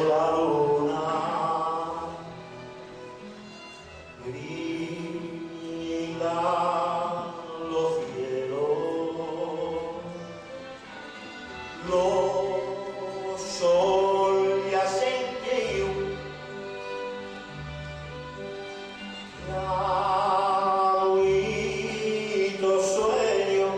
la luna brinda los cielos, los sol ya sentiu clauito sueño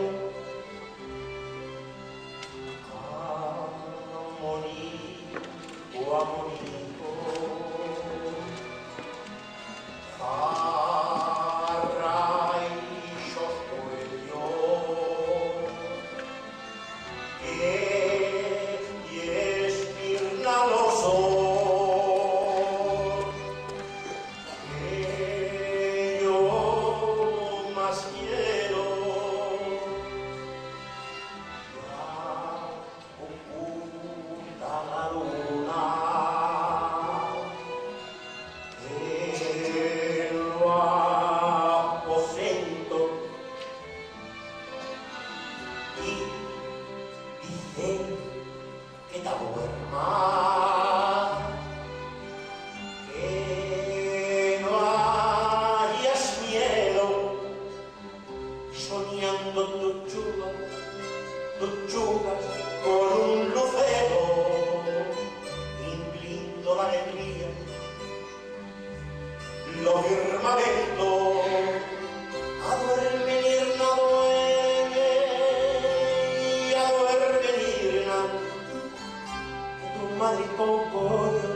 amonico amonico farraixos cuellos que espirna los ojos que yo más quiero ya oculta la luna en lo aposento y dicen que te duermas, que no hayas miedo, soñando tus chugas con un lucero, implindo la alegría, los firmamentos, a duerme Nirna duerme, y a duerme Nirna, que tu madre con pollo